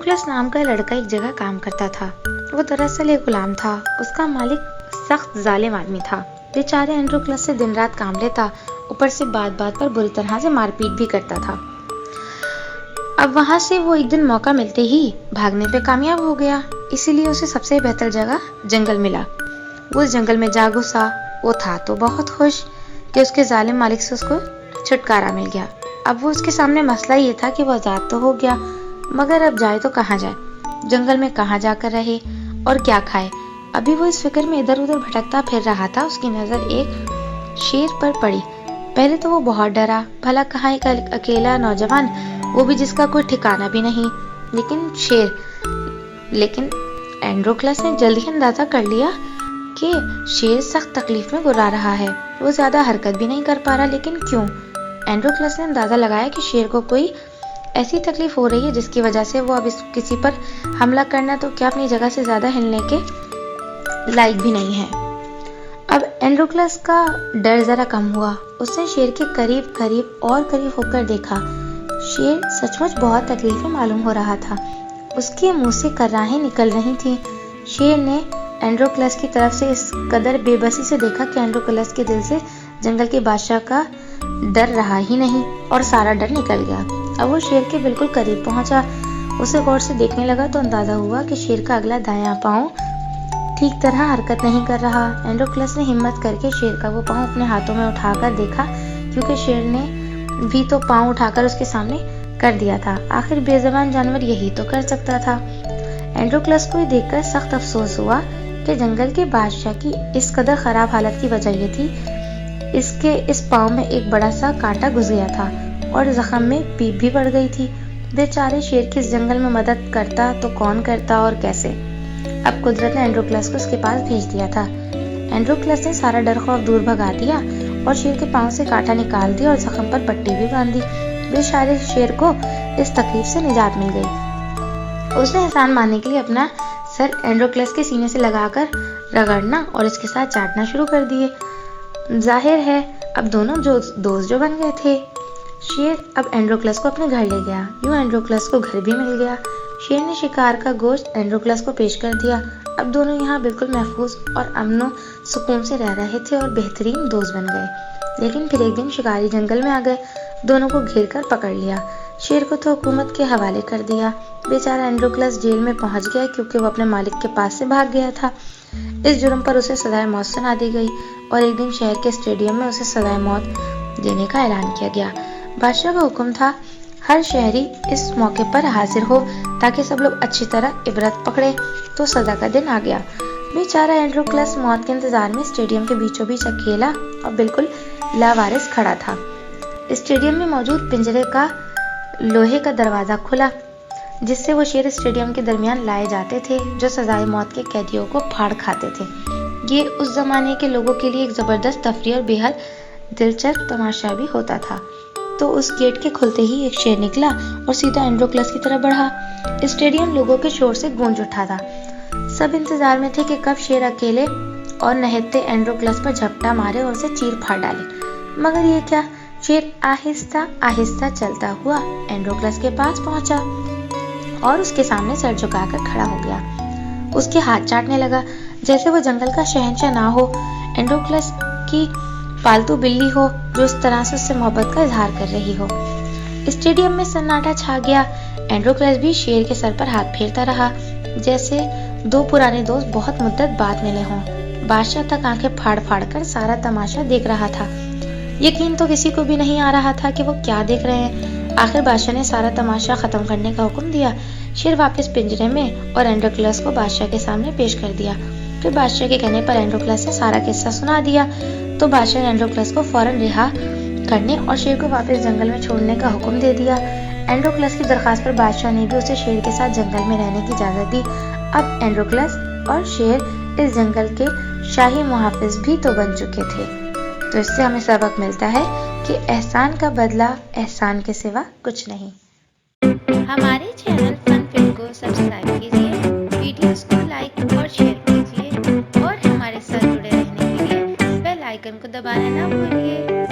एंड्रोक्लस नाम का लड़का एक जगह काम करता था। वो दरअसल एक गुलाम था। उसका मालिक सख्त जालिम आदमी था। बेचारे एंड्रोक्लस से दिन रात काम लेता, ऊपर से बात बात पर बुरी तरह से मारपीट भी करता था। अब वहां से वो एक दिन मौका मिलते ही भागने पे कामयाब हो गया। इसीलिए उसे सबसे बेहतर जगह जंगल मिला। वो उस जंगल में जा घुसा। वो था तो बहुत खुश कि उसके जालिम मालिक से उसको छुटकारा मिल गया। अब वो उसके सामने मसला ये था कि वो आजाद तो हो गया, मगर अब जाए तो कहाँ जाए, जंगल में कहाँ जाकर रहे और क्या खाए। अभी वो इस फिक्र में इधर उधर भटकता फिर रहा था। उसकी नजर एक शेर पर पड़ी। पहले तो वो बहुत डरा। भला कहाँ एक अकेला नौजवान, वो भी जिसका कोई ठिकाना भी नहीं, लेकिन शेर। लेकिन एंड्रोक्लस ने जल्दी ही अंदाजा कर लिया कि शेर सख्त तकलीफ में गुर्रा रहा है। वो ज्यादा हरकत भी नहीं कर पा रहा, लेकिन क्यों? एंड्रोक्लस ने अंदाजा लगाया कि शेर को कोई ऐसी तकलीफ हो रही है जिसकी वजह से वो अब किसी पर हमला करना तो क्या अपनी जगह से ज्यादा हिलने के लायक भी नहीं है। अब एंड्रोक्लस का डर जरा कम हुआ। उसने शेर के करीब करीब और करीब होकर देखा। शेर सचमुच बहुत तकलीफ में मालूम हो रहा था। उसके मुंह से कर्राहें निकल रही थीं। शेर ने एंड्रोक्लस की तरफ से इस कदर बेबसी से देखा कि एंड्रोक्लस के दिल से जंगल के बादशाह का डर रहा ही नहीं और सारा डर निकल गया। अब वो शेर के बिल्कुल करीब पहुंचा। उसे गौर से देखने लगा तो अंदाजा हुआ कि शेर का अगला दायां पांव ठीक तरह हरकत नहीं कर रहा। एंड्रोक्लस ने हिम्मत करके शेर का वो पांव अपने हाथों में उठाकर देखा, क्योंकि शेर ने भी तो पांव उठाकर उसके सामने कर दिया था। आखिर बेज़बान जानवर यही तो कर सकता था। एंड्रोक्लस को देखकर सख्त अफसोस हुआ कि जंगल के बादशाह की इस कदर खराब हालत की वजह ये थी, इसके इस पांव में एक बड़ा सा कांटा घुस गया था और जख्म में पीप भी पड़ गई थी। बेचारे शेर की इस जंगल में मदद करता तो कौन करता और कैसे। अब कुदरत ने एंड्रोक्लस को उसके पास भेज दिया था। एंड्रोक्लस ने सारा डर खौफ दूर भगा दिया और शेर के पांव से कांटा निकाल दिया और जख्म पर पट्टी भी बांध दी। बेचारे शेर को इस तकलीफ से निजात मिल गई। उसने एहसान मानने के लिए अपना सर एंड्रोक्लस के सीने से लगाकर रगड़ना और इसके साथ चाटना शुरू कर दिए। जाहिर है अब दोनों दोस्त जो बन गए थे। शेर अब एंड्रोक्लस को अपने घर ले गया। यूं एंड्रोक्लस को घर भी मिल गया। शेर ने शिकार का गोश्त एंड्रोक्लस को पेश कर दिया। अब दोनों यहाँ बिल्कुल महफूज और अमनो सुकून से रह रहे थे और बेहतरीन दोस्त बन गए। लेकिन फिर एक दिन शिकारी जंगल में आ गए। दोनों को घेर कर पकड़ लिया। शेर को तो हुकूमत के हवाले कर दिया। बेचारा एंड्रोक्लस जेल में पहुंच गया, क्योंकि वो अपने मालिक के पास से भाग गया था। इस जुर्म पर उसे सजाए मौत सुना दी गई और एक दिन शहर के स्टेडियम में उसे सजाए मौत देने का ऐलान किया गया। बादशाह का हुक्म था हर शहरी इस मौके पर हाजिर हो ताकि सब लोग अच्छी तरह इबरत पकड़े। तो सजा का दिन आ गया। बेचारा एंड्रोक्लस मौत के इंतजार में स्टेडियम के बीचों बीच अकेला और बिल्कुल लावारिस खड़ा था। स्टेडियम में मौजूद पिंजरे का लोहे का दरवाजा खुला, जिससे वो शेर स्टेडियम के दरमियान लाए जाते थे, जो सजाए मौत के कैदियों को फाड़ खाते थे। ये उस जमाने के लोगों के लिए एक जबरदस्त तफरीह और बेहद दिलचस्प तमाशा भी होता था। तो उस गेट के खुलते ही एक शेर निकला और सीधा एंड्रोक्लस की तरफ बढ़ा। स्टेडियम लोगों के शोर से गूंज उठा था। सब इंतजार में थे कि कब शेर अकेले और नहते एंड्रोक्लस पर झपटा मारे और उसे चीर फाड़ डाले। मगर ये क्या, शेर आहिस्ता आहिस्ता चलता हुआ एंड्रोक्लस के पास पहुंचा और उसके सामने सर झुकाकर खड़ा हो गया। उसके हाथ चाटने लगा जैसे वो जंगल का शहंशाह ना हो, एंड्रोक्लस की पालतू बिल्ली हो जो इस तरह से उससे मोहब्बत का इजहार कर रही हो। स्टेडियम में सन्नाटा छा गया। एंड्रोक्लस भी शेर के सर पर हाथ फेरता रहा, जैसे दो पुराने दोस्त बहुत मुद्दत बाद मिले हों। बादशाह तक आंखें फाड़ फाड़ कर सारा तमाशा देख रहा था। यकीन तो किसी को भी नहीं आ रहा था कि वो क्या देख रहे हैं। आखिर बादशाह ने सारा तमाशा खत्म करने का हुक्म दिया। शेर वापस पिंजरे में और एंड्रोक्लस को बादशाह के सामने पेश कर दिया। फिर बादशाह के कहने पर एंड्रोक्लस ने सारा किस्सा सुना दिया। तो बादशाह ने एंड्रोक्लस को फौरन रिहा करने और शेर को वापस जंगल में छोड़ने का हुक्म दे दिया। एंड्रोक्लस की दरखास्त पर बादशाह ने भी उसे शेर के साथ जंगल में रहने की इजाजत दी। अब एंड्रोक्लस और शेर इस जंगल के शाही मुहाफिज भी तो बन चुके थे। तो इससे हमें सबक मिलता है कि एहसान का बदला एहसान के सिवा कुछ नहीं। हमारे चैनल फन फिल्म को सब्सक्राइब कीजिए, वीडियोस को लाइक और शेयर कीजिए और हमारे साथ जुड़े रहने के लिए बेल आइकन को दबाना ना भूलिए।